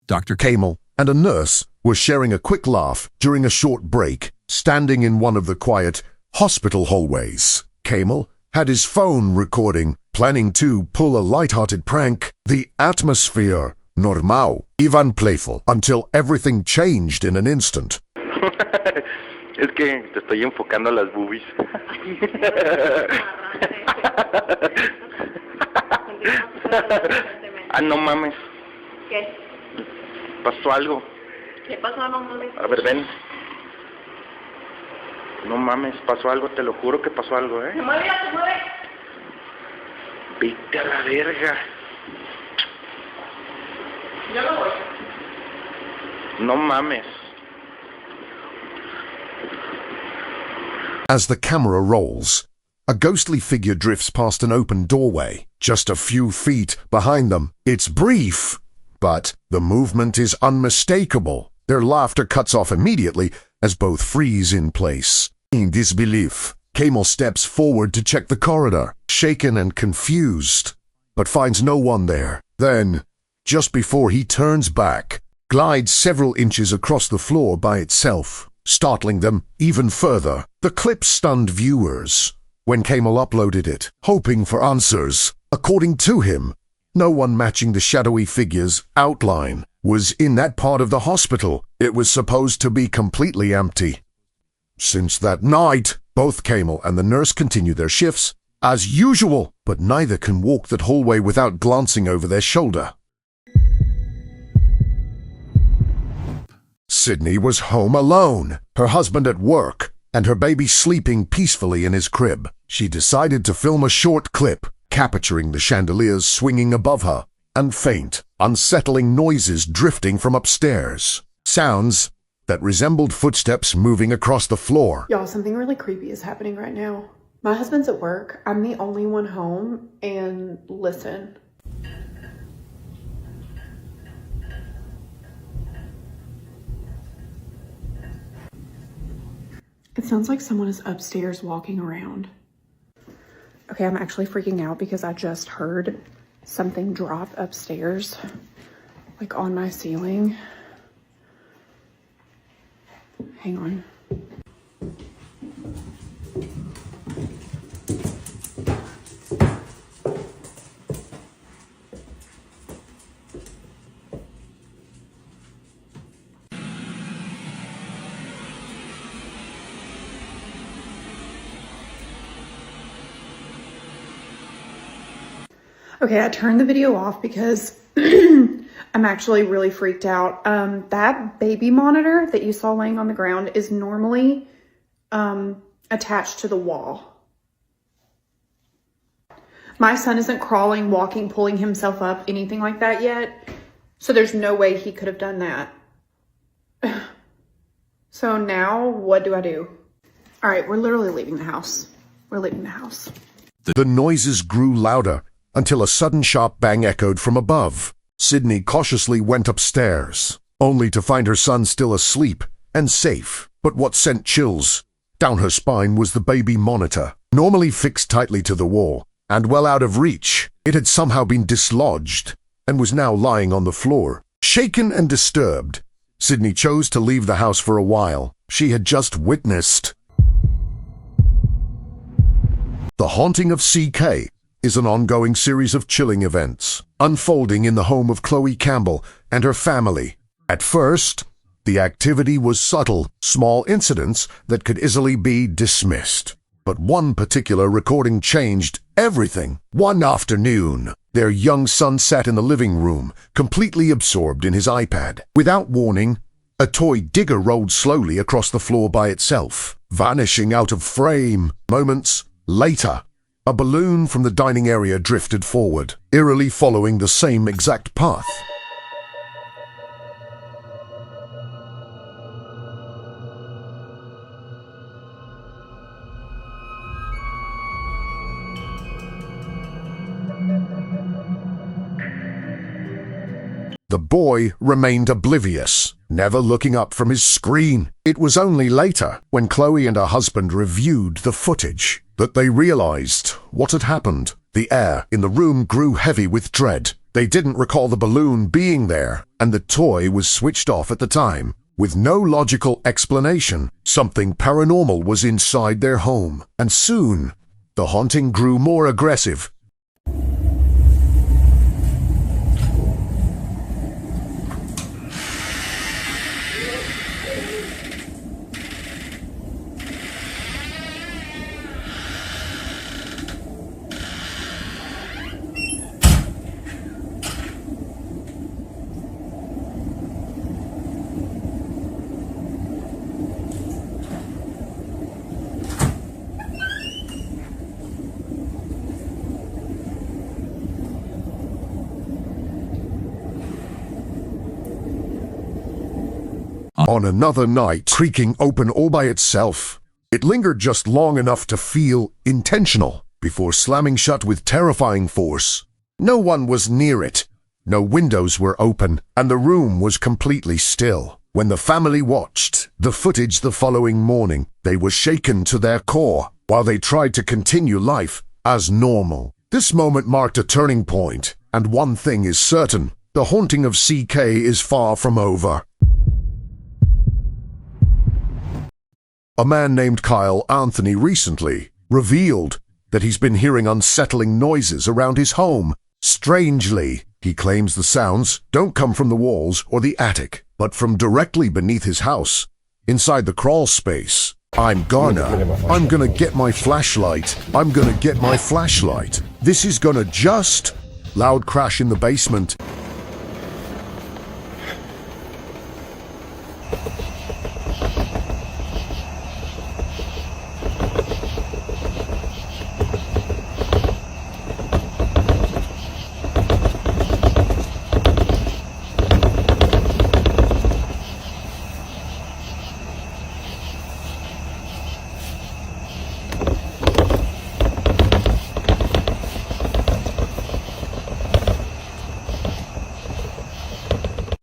Dr. Kamel and a nurse were sharing a quick laugh during a short break, standing in one of the quiet hospital hallways. Kamel had his phone recording, planning to pull a light-hearted prank. The atmosphere, normal, even playful, until everything changed in an instant. Es que te estoy enfocando las boobies. Ah, no mames. ¿Qué? Pasó algo. ¿Qué pasó? No mames. A ver, ven. No mames, pasó algo, te lo juro que pasó algo, ¿eh? Se mueve, se mueve. Vete a la verga. Yo no voy. No mames. As the camera rolls, a ghostly figure drifts past an open doorway, just a few feet behind them. It's brief, but the movement is unmistakable. Their laughter cuts off immediately as both freeze in place. In disbelief, Kamel steps forward to check the corridor, shaken and confused, but finds no one there. Then, just before he turns back, glides several inches across the floor by itself, startling them even further. The clip stunned viewers when Kamel uploaded it, hoping for answers. According to him, no one matching the shadowy figure's outline was in that part of the hospital. It was supposed to be completely empty. Since that night, both Kamel and the nurse continue their shifts as usual, but neither can walk that hallway without glancing over their shoulder. Sydney was home alone, her husband at work, and her baby sleeping peacefully in his crib. She decided to film a short clip, capturing the chandeliers swinging above her, and faint, unsettling noises drifting from upstairs. Sounds that resembled footsteps moving across the floor. Y'all, something really creepy is happening right now. My husband's at work. I'm the only one home, and listen. It sounds like someone is upstairs walking around. Okay, I'm actually freaking out because I just heard something drop upstairs, like on my ceiling. Hang on. Okay, I turned the video off because I'm actually really freaked out. That baby monitor that you saw laying on the ground is normally attached to the wall. My son isn't crawling, walking, pulling himself up, anything like that yet. So there's no way he could have done that. So now what do I do? All right, we're literally leaving the house. We're leaving the house. The noises grew louder until a sudden sharp bang echoed from above. Sydney cautiously went upstairs, only to find her son still asleep and safe. But what sent chills down her spine was the baby monitor, normally fixed tightly to the wall and well out of reach. It had somehow been dislodged and was now lying on the floor. Shaken and disturbed, Sydney chose to leave the house for a while. She had just witnessed. The Haunting of CK is an ongoing series of chilling events, unfolding in the home of Chloe Campbell and her family. At first, the activity was subtle, small incidents that could easily be dismissed. But one particular recording changed everything. One afternoon, their young son sat in the living room, completely absorbed in his iPad. Without warning, a toy digger rolled slowly across the floor by itself, vanishing out of frame. Moments later, a balloon from the dining area drifted forward, eerily following the same exact path. The boy remained oblivious, never looking up from his screen. It was only later, when Chloe and her husband reviewed the footage, that they realized what had happened. The air in the room grew heavy with dread. They didn't recall the balloon being there, and the toy was switched off at the time. With no logical explanation, something paranormal was inside their home, and soon, the haunting grew more aggressive. On another night, creaking open all by itself, it lingered just long enough to feel intentional before slamming shut with terrifying force. No one was near it, no windows were open, and the room was completely still. When the family watched the footage the following morning, they were shaken to their core while they tried to continue life as normal. This moment marked a turning point, and one thing is certain: the haunting of CK is far from over. A man named Kyle Anthony recently revealed that he's been hearing unsettling noises around his home. Strangely, he claims the sounds don't come from the walls or the attic, but from directly beneath his house, inside the crawl space. I'm gonna get my flashlight. I'm gonna get my flashlight. This is gonna just... Loud crash in the basement.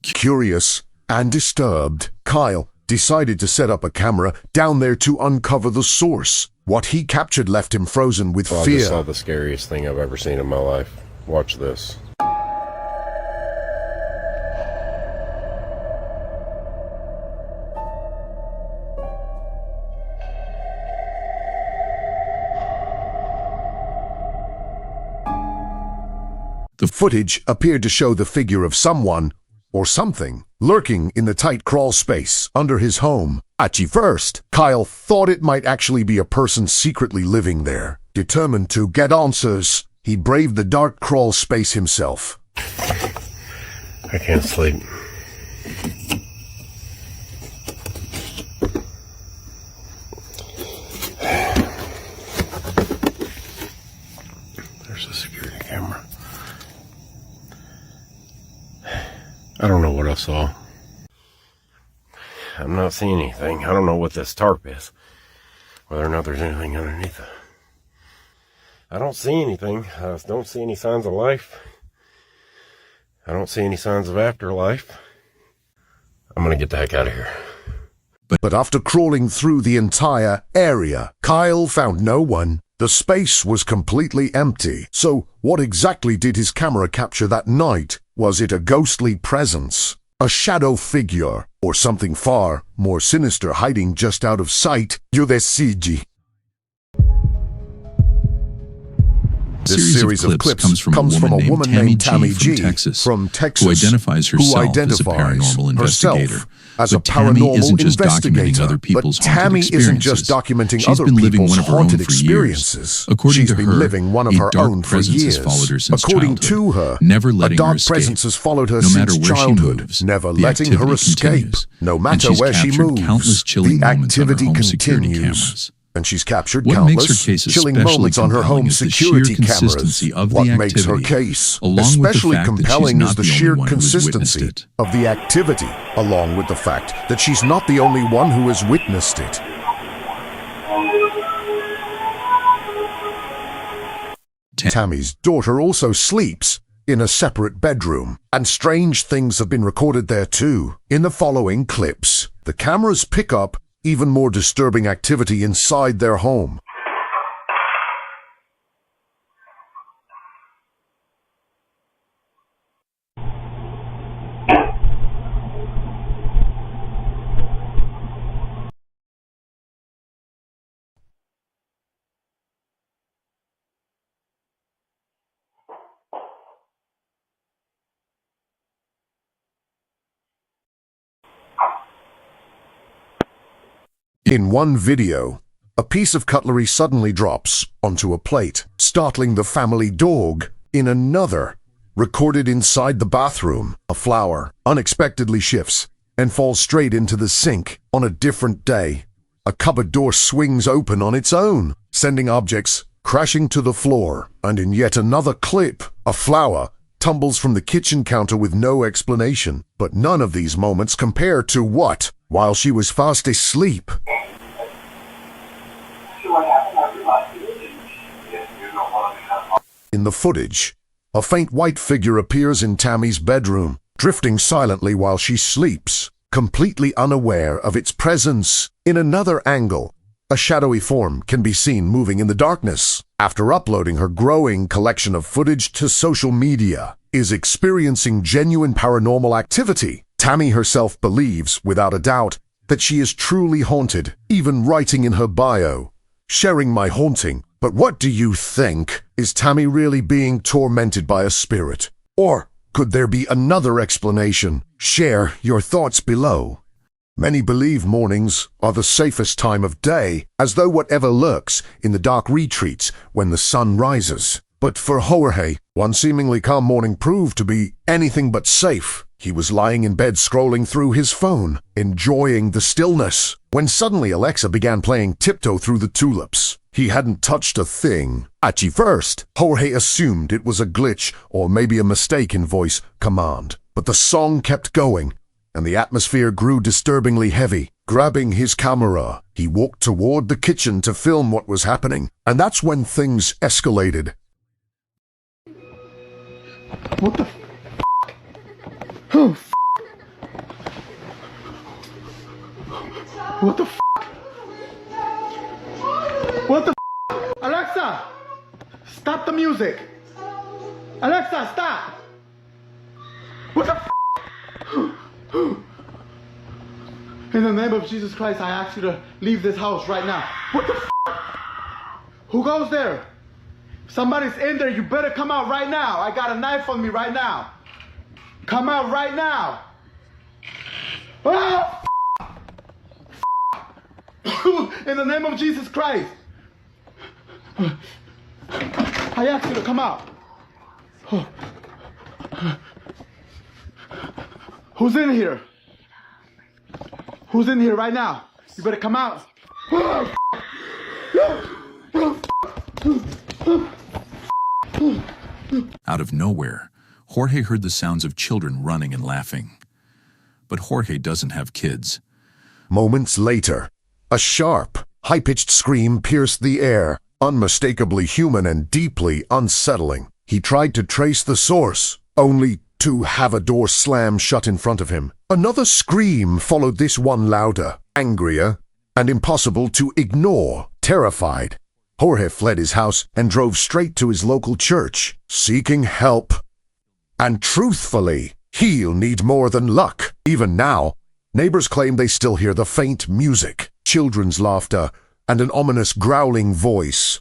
Curious and disturbed, Kyle decided to set up a camera down there to uncover the source. What he captured left him frozen with fear. I just saw the scariest thing I've ever seen in my life. Watch this. The footage appeared to show the figure of someone or something lurking in the tight crawl space under his home. At first, Kyle thought it might actually be a person secretly living there. Determined to get answers, he braved the dark crawl space himself. I can't sleep. There's a security camera. I don't know what I saw. I'm not seeing anything. I don't know what this tarp is. Whether or not there's anything underneath it. I don't see anything. I don't see any signs of life. I don't see any signs of afterlife. I'm gonna get the heck out of here. But after crawling through the entire area, Kyle found no one. The space was completely empty. So what exactly did his camera capture that night? Was it a ghostly presence, a shadow figure, or something far more sinister hiding just out of sight? You decidi. This series of clips comes from a woman named Tammy G from Texas, who identifies herself as a paranormal investigator. But Tammy isn't just documenting other people's haunted experiences. She's been living one of her own for years. According to her, a dark presence has followed her since childhood, never letting her escape. No matter where she moves, never the letting her activity escape. continues. No And matter she's where she captured moves, countless chilling the moments on her activity home security continues. cameras. And she's captured What makes her countless case chilling especially moments on her compelling home is the security sheer cameras. consistency of the What makes her activity, case along with the especially fact that she's compelling not is the the only sheer one who has witnessed consistency it. of the activity, along with the fact that she's not the only one who has witnessed it. Tammy's daughter also sleeps in a separate bedroom, and strange things have been recorded there too. In the following clips, the cameras pick up even more disturbing activity inside their home. In one video, a piece of cutlery suddenly drops onto a plate, startling the family dog. In another, recorded inside the bathroom, a flower unexpectedly shifts and falls straight into the sink. On a different day, a cupboard door swings open on its own, sending objects crashing to the floor. And in yet another clip, a flower tumbles from the kitchen counter with no explanation. But none of these moments compare to what, while she was fast asleep. In the footage, a faint white figure appears in Tammy's bedroom, drifting silently while she sleeps, completely unaware of its presence. In another angle, a shadowy form can be seen moving in the darkness. After uploading her growing collection of footage to social media, is experiencing genuine paranormal activity. Tammy herself believes, without a doubt, that she is truly haunted, even writing in her bio, "Sharing my haunting." But what do you think? Is Tammy really being tormented by a spirit? Or could there be another explanation? Share your thoughts below. Many believe mornings are the safest time of day, as though whatever lurks in the dark retreats when the sun rises. But for Jorge, one seemingly calm morning proved to be anything but safe. He was lying in bed scrolling through his phone, enjoying the stillness, when suddenly Alexa began playing Tiptoe Through the Tulips. He hadn't touched a thing. At first, Jorge assumed it was a glitch or maybe a mistake in voice command. But the song kept going, and the atmosphere grew disturbingly heavy. Grabbing his camera, he walked toward the kitchen to film what was happening. And that's when things escalated. What the f***? Oh, f***. What the f***? What the f***? Alexa! Stop the music! Alexa, stop! What the f***? In the name of Jesus Christ, I ask you to leave this house right now. What the f***? Who goes there? Somebody's in there, you better come out right now. I got a knife on me right now. Come out right now. Oh, in the name of Jesus Christ. I ask you to come out. Who's in here? Who's in here right now? You better come out. Out of nowhere, Jorge heard the sounds of children running and laughing. But Jorge doesn't have kids. Moments later, a sharp, high-pitched scream pierced the air, unmistakably human and deeply unsettling. He tried to trace the source, only to have a door slam shut in front of him. Another scream followed this one louder, angrier, and impossible to ignore. Terrified, Jorge fled his house and drove straight to his local church, seeking help. And truthfully, he'll need more than luck. Even now, neighbors claim they still hear the faint music, children's laughter, and an ominous growling voice.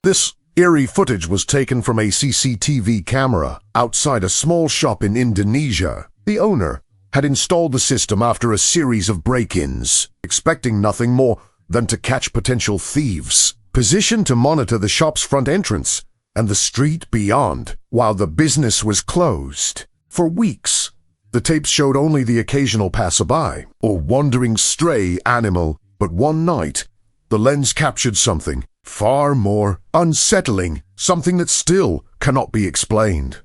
This eerie footage was taken from a CCTV camera outside a small shop in Indonesia. The owner had installed the system after a series of break-ins, expecting nothing more than to catch potential thieves, positioned to monitor the shop's front entrance and the street beyond while the business was closed. For weeks, the tapes showed only the occasional passerby or wandering stray animal, but one night, the lens captured something far more unsettling, something that still cannot be explained.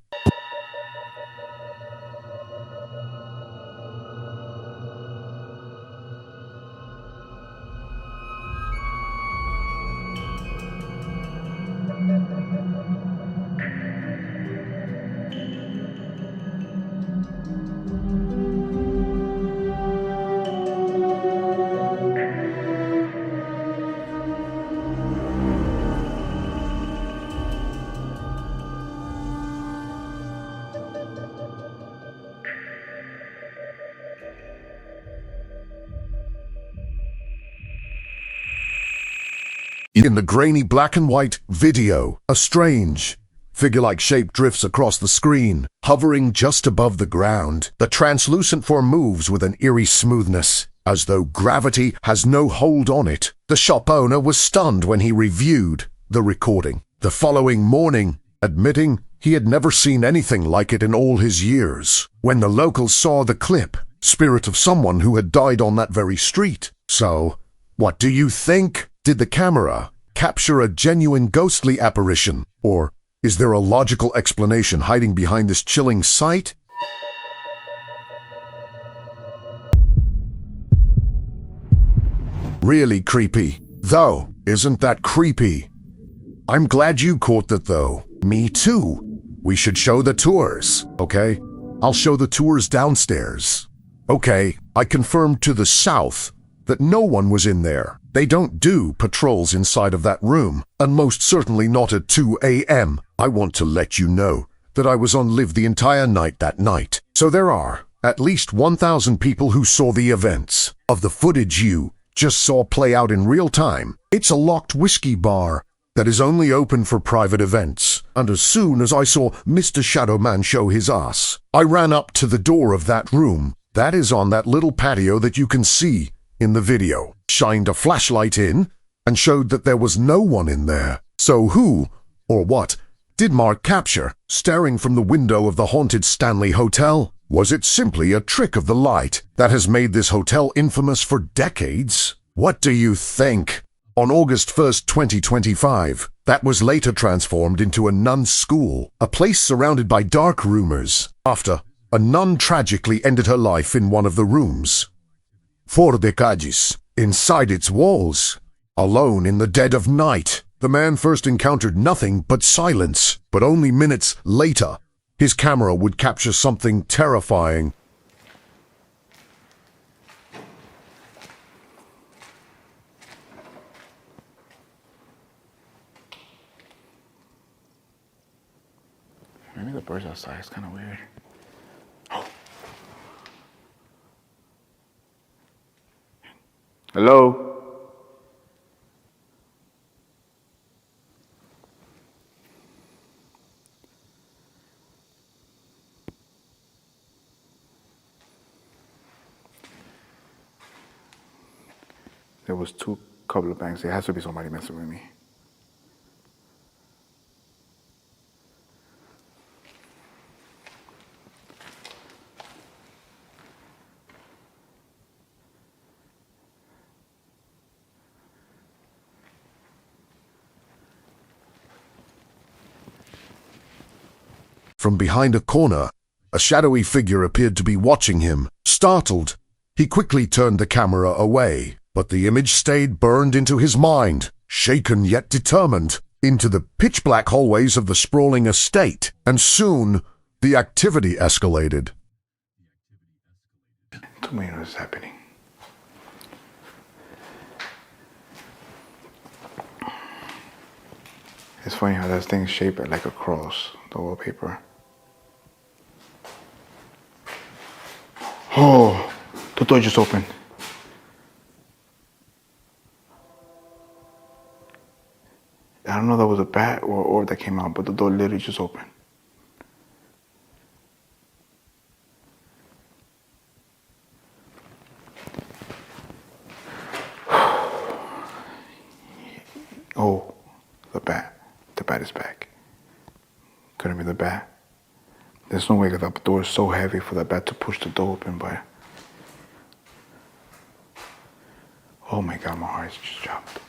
In the grainy black and white video, a strange, figure-like shape drifts across the screen, hovering just above the ground. The translucent form moves with an eerie smoothness, as though gravity has no hold on it. The shop owner was stunned when he reviewed the recording the following morning, admitting he had never seen anything like it in all his years. When the locals saw the clip, spirit of someone who had died on that very street. So, what do you think? Did the camera capture a genuine ghostly apparition? Or is there a logical explanation hiding behind this chilling sight? Really creepy. Though, isn't that creepy? I'm glad you caught that though. Me too. We should show the tours, okay? I'll show the tours downstairs. Okay, I confirmed to the south that no one was in there. They don't do patrols inside of that room, and most certainly not at 2 a.m. I want to let you know that I was on live the entire night that night. So there are at least 1,000 people who saw the events. Of the footage you just saw play out in real time, it's a locked whiskey bar that is only open for private events. And as soon as I saw Mr. Shadow Man show his ass, I ran up to the door of that room. That is on that little patio that you can see in the video, shined a flashlight in, and showed that there was no one in there. So who, or what, did Mark capture, staring from the window of the haunted Stanley Hotel? Was it simply a trick of the light that has made this hotel infamous for decades? What do you think? On August 1st, 2025, that was later transformed into a nun's school, a place surrounded by dark rumors, after a nun tragically ended her life in one of the rooms. 4 decades, inside its walls, alone in the dead of night. The man first encountered nothing but silence, but only minutes later, his camera would capture something terrifying. Maybe the birds outside is kind of weird. Oh. Hello? There was couple of bangs. There has to be somebody messing with me. From behind a corner, a shadowy figure appeared to be watching him. Startled, he quickly turned the camera away, but the image stayed burned into his mind, shaken yet determined, into the pitch-black hallways of the sprawling estate, and soon the activity escalated. Too many what is happening. It's funny how that thing's shaped like a cross, the wallpaper. Oh, the door just opened. I don't know if that was a bat or orb that came out, but the door literally just opened. Oh, the bat. The bat is back. Couldn't be the bat. There's no way that the door is so heavy for the bat to push the door open, but... Oh my God, my heart just dropped.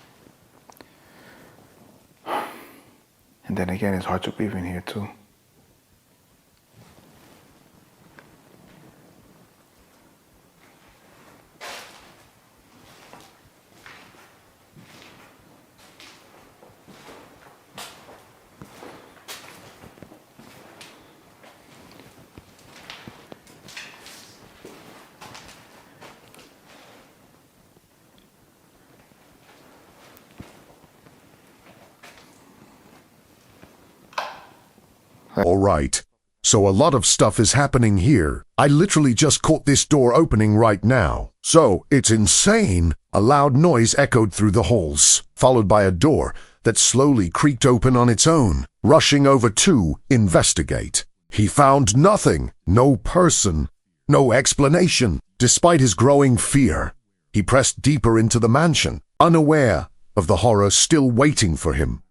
And then again, it's hard to breathe in here too. All right, so a lot of stuff is happening here. I literally just caught this door opening right now. So, it's insane A loud noise echoed through the halls, followed by a door that slowly creaked open on its own. Rushing over to investigate, he found nothing, no person, no explanation. Despite his growing fear, he pressed deeper into the mansion, unaware of the horror still waiting for him.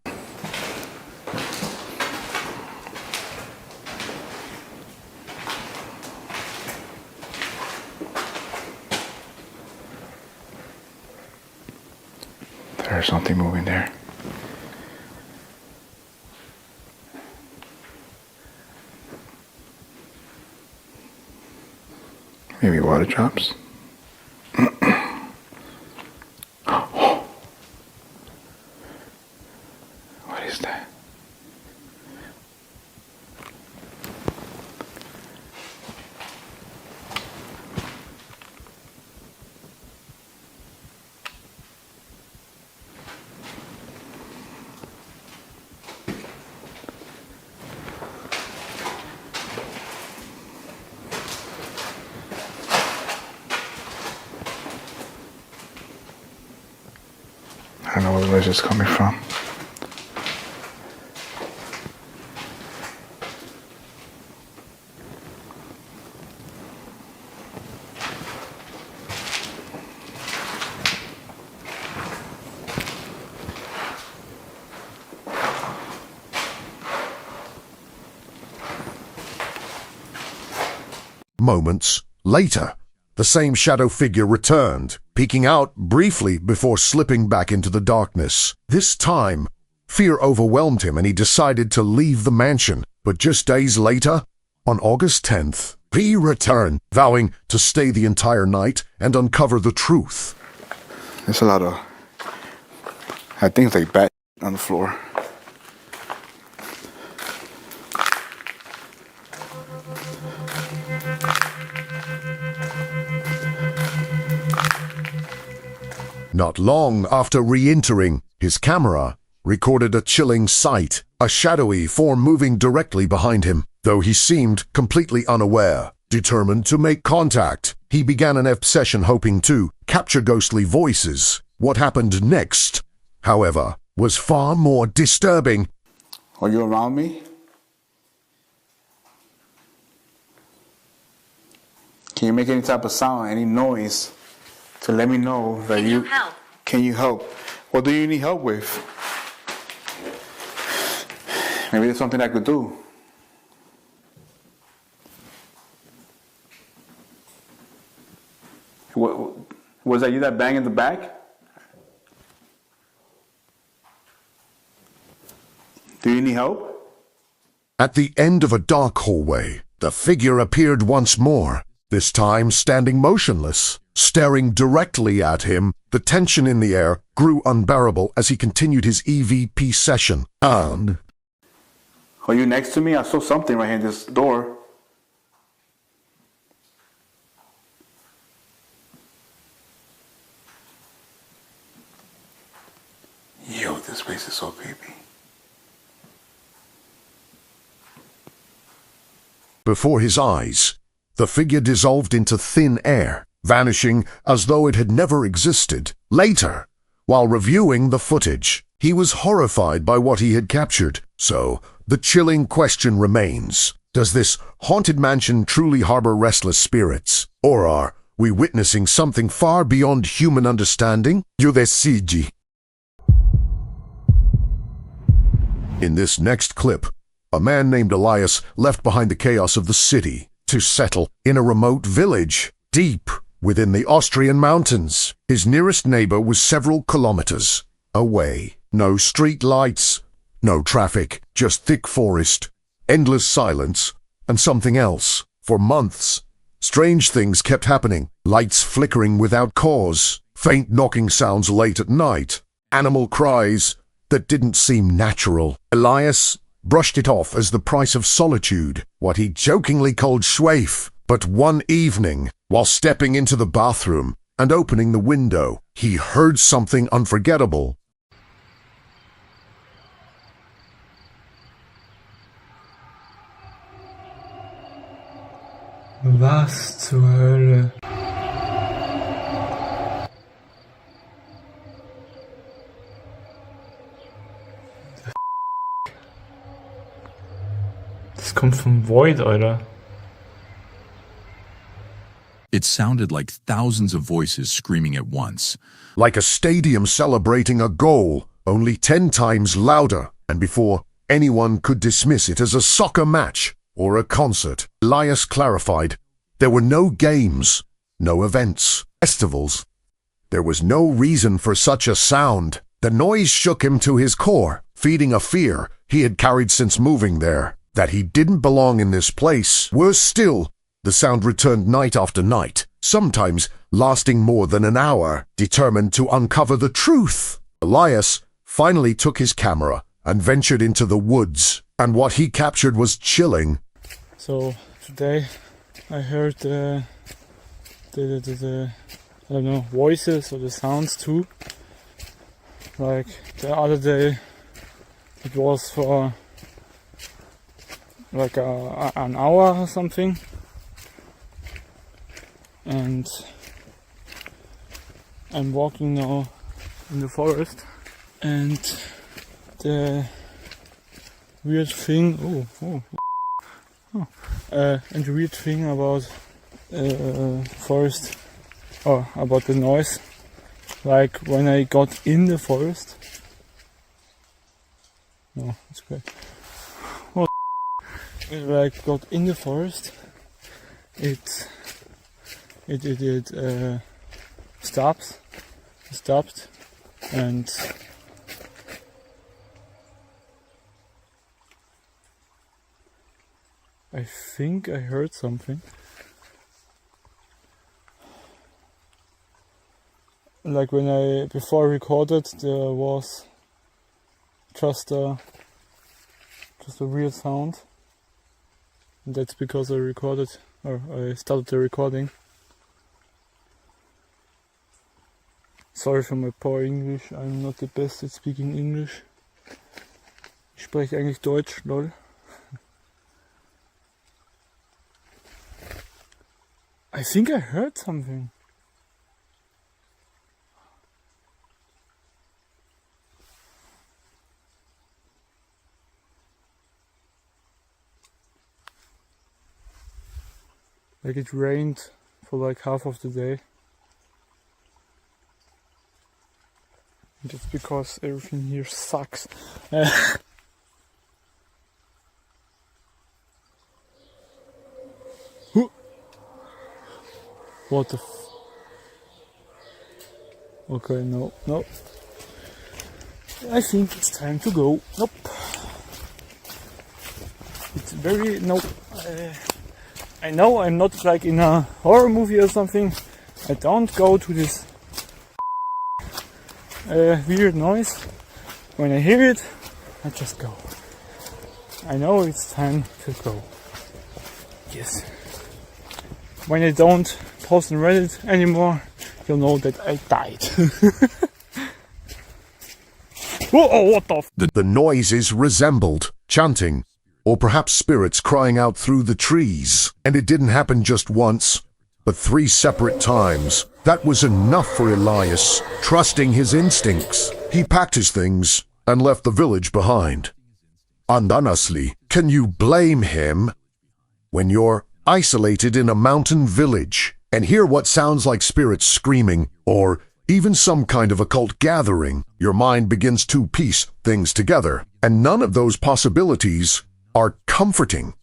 There's something moving there. Maybe water drops. What is that? I don't know where the noise is coming from. Moments later, the same shadow figure returned, peeking out briefly before slipping back into the darkness. This time, fear overwhelmed him and he decided to leave the mansion. But just days later, on August 10th, he returned, vowing to stay the entire night and uncover the truth. There's a lot of, I think it's like bat on the floor. Not long after re-entering, his camera recorded a chilling sight, a shadowy form moving directly behind him. Though he seemed completely unaware, determined to make contact, he began an obsession hoping to capture ghostly voices. What happened next, however, was far more disturbing. Are you around me? Can you make any type of sound, any noise to let me know that Can you help? Can you help? What do you need help with? Maybe there's something I could do. Was that you that banged in the back? Do you need help? At the end of a dark hallway, the figure appeared once more, this time standing motionless, staring directly at him. The tension in the air grew unbearable as he continued his EVP session. And... Are you next to me? I saw something right here in this door. Yo, this place is so creepy. Before his eyes, the figure dissolved into thin air, vanishing as though it had never existed. Later, while reviewing the footage, he was horrified by what he had captured. So, the chilling question remains, does this haunted mansion truly harbor restless spirits? Or are we witnessing something far beyond human understanding? You decidi. In this next clip, a man named Elias left behind the chaos of the city to settle in a remote village deep within the Austrian mountains. His nearest neighbor was several kilometers away. No street lights, no traffic, just thick forest, endless silence, and something else. For months, strange things kept happening. Lights flickering without cause, faint knocking sounds late at night, animal cries that didn't seem natural. Elias brushed it off as the price of solitude, what he jokingly called schwaif. But one evening, while stepping into the bathroom and opening the window, he heard something unforgettable. Was zur Hölle? kommt vom Void, Alter. It sounded like thousands of voices screaming at once. Like a stadium celebrating a goal, only 10 times louder, and before anyone could dismiss it as a soccer match or a concert, Elias clarified, there were no games, no events, festivals. There was no reason for such a sound. The noise shook him to his core, feeding a fear he had carried since moving there, that he didn't belong in this place. Worse still, the sound returned night after night, sometimes lasting more than an hour. Determined to uncover the truth, Elias finally took his camera and ventured into the woods, and what he captured was chilling. So today I heard the I don't know, voices or the sounds too. Like the other day it was for like an hour or something, and I'm walking now in the forest, and the weird thing and the weird thing about forest, or about the noise, like when I got in the forest. No, it's okay. Well, when I got in the forest, it stopped, and I think I heard something. Like when before I recorded, there was just a weird sound. And that's because I started the recording. Sorry for my poor English, I'm not the best at speaking English. Ich spreche eigentlich Deutsch, lol. I think I heard something. Like it rained for like half of the day. That's because everything here sucks. What the Okay, no. I think it's time to go. Nope. It's very... Nope. I know I'm not like in a horror movie or something. I don't go to this weird noise. When I hear it, I just go. I know it's time to go. Yes. When I don't post on Reddit anymore, you'll know that I died. Whoa, what the The noises resembled chanting, or perhaps spirits crying out through the trees. And it didn't happen just once, but 3 separate times. That was enough for Elias. Trusting his instincts, he packed his things and left the village behind. And honestly, can you blame him? When you're isolated in a mountain village and hear what sounds like spirits screaming, or even some kind of occult gathering, your mind begins to piece things together, and none of those possibilities are comforting.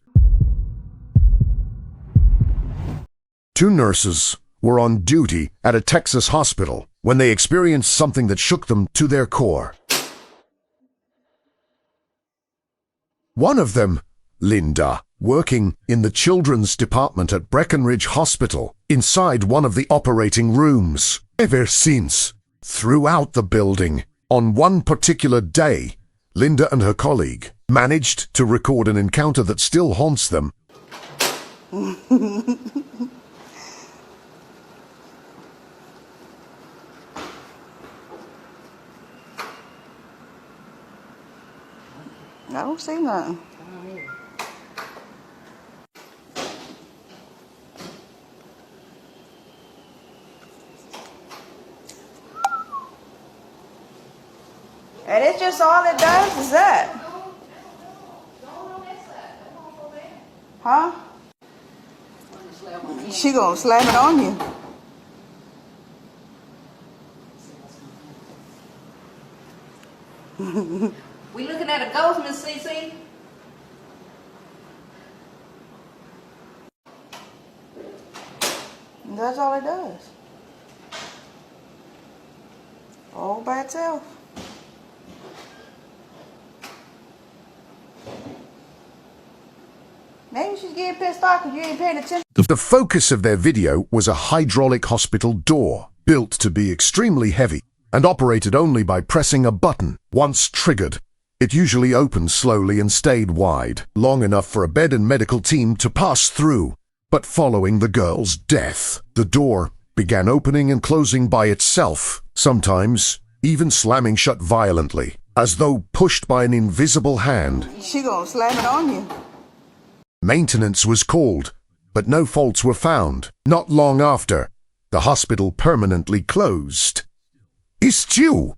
2 nurses were on duty at a Texas hospital when they experienced something that shook them to their core. One of them, Linda, working in the children's department at Breckenridge Hospital, inside one of the operating rooms. Ever since, throughout the building, on one particular day, Linda and her colleague managed to record an encounter that still haunts them. I don't see nothing. And it's just all it does is that. She gonna slam it on you. We looking at a ghost, Miss CC? That's all it does. All by itself. Maybe she's getting pissed off because you ain't paying attention. The focus of their video was a hydraulic hospital door, built to be extremely heavy and operated only by pressing a button. Once triggered, it usually opened slowly and stayed wide, long enough for a bed and medical team to pass through. But following the girl's death, the door began opening and closing by itself, sometimes even slamming shut violently, as though pushed by an invisible hand. She gonna slam it on you. Maintenance was called, but no faults were found. Not long after, the hospital permanently closed.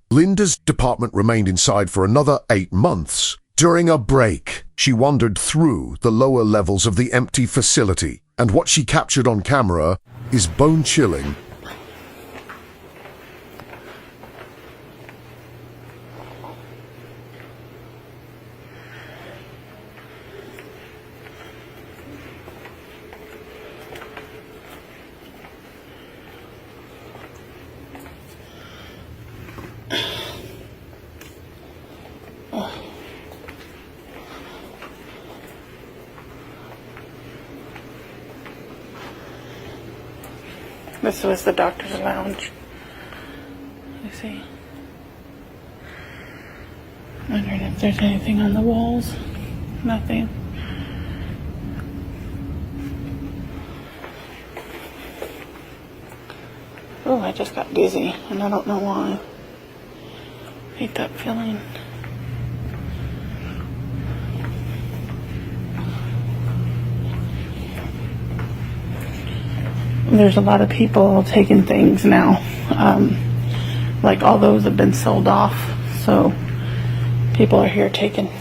Linda's department remained inside for another 8 months. During a break, she wandered through the lower levels of the empty facility, and what she captured on camera is bone-chilling. This was the doctor's lounge. You see. Wondering if there's anything on the walls. Nothing. Oh, I just got dizzy, and I don't know why. I hate that feeling. There's a lot of people taking things now. Like all those have been sold off. So people are here taking.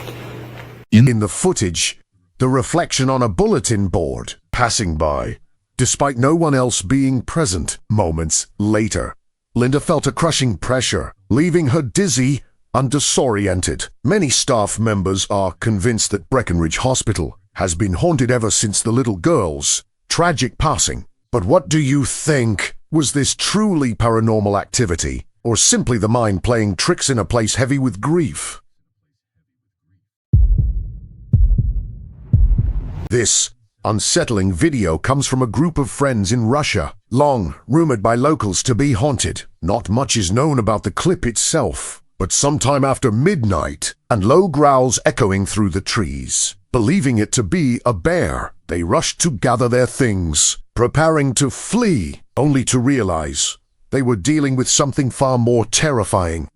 In the footage, the reflection on a bulletin board passing by, despite no one else being present. Moments later, Linda felt a crushing pressure, leaving her dizzy and disoriented. Many staff members are convinced that Breckenridge Hospital has been haunted ever since the little girl's tragic passing. But what do you think? Was this truly paranormal activity, or simply the mind playing tricks in a place heavy with grief? This unsettling video comes from a group of friends in Russia, long rumored by locals to be haunted. Not much is known about the clip itself, but sometime after midnight, and low growls echoing through the trees, believing it to be a bear, they rushed to gather their things, preparing to flee, only to realize they were dealing with something far more terrifying.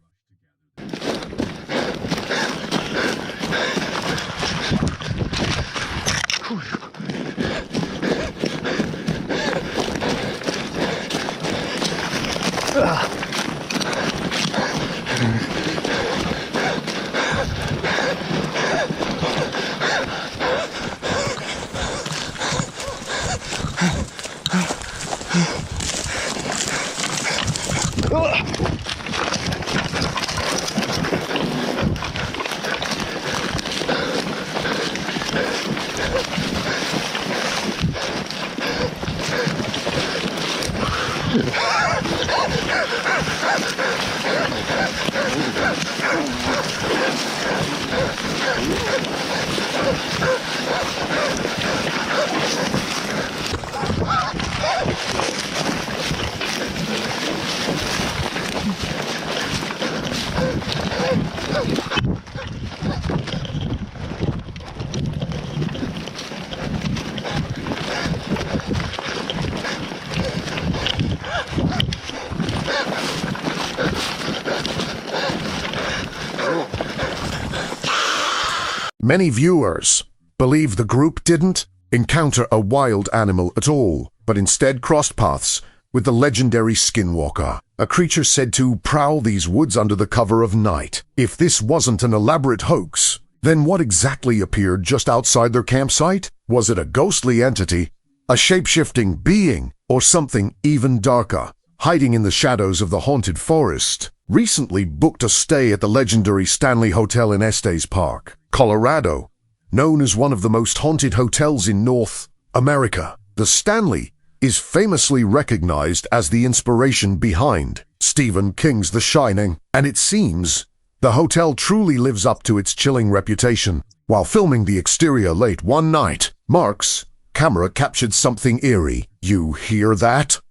Many viewers believe the group didn't encounter a wild animal at all, but instead crossed paths with the legendary skinwalker, a creature said to prowl these woods under the cover of night. If this wasn't an elaborate hoax, then what exactly appeared just outside their campsite? Was it a ghostly entity, a shape-shifting being, or something even darker, hiding in the shadows of the haunted forest, recently booked a stay at the legendary Stanley Hotel in Estes Park, Colorado, known as one of the most haunted hotels in North America. The Stanley is famously recognized as the inspiration behind Stephen King's The Shining, and it seems the hotel truly lives up to its chilling reputation. While filming the exterior late one night, Mark's camera captured something eerie. You hear that?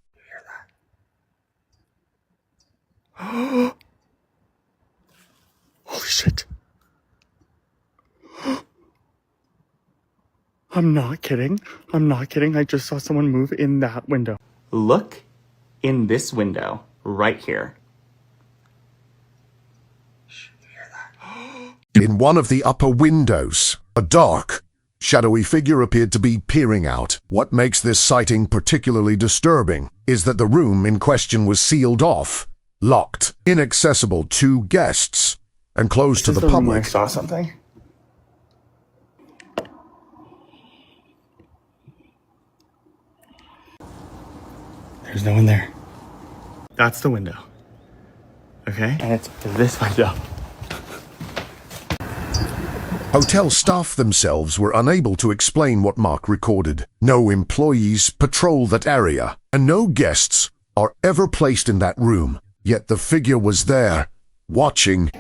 Holy shit. I'm not kidding. I just saw someone move in that window. Look in this window right here. In one of the upper windows, a dark, shadowy figure appeared to be peering out. What makes this sighting particularly disturbing is that the room in question was sealed off, locked, inaccessible to guests, and closed to the room where public. I saw something. There's no one there. That's the window. Okay? And it's this window. Hotel staff themselves were unable to explain what Mark recorded. No employees patrol that area, and no guests are ever placed in that room. Yet the figure was there, watching.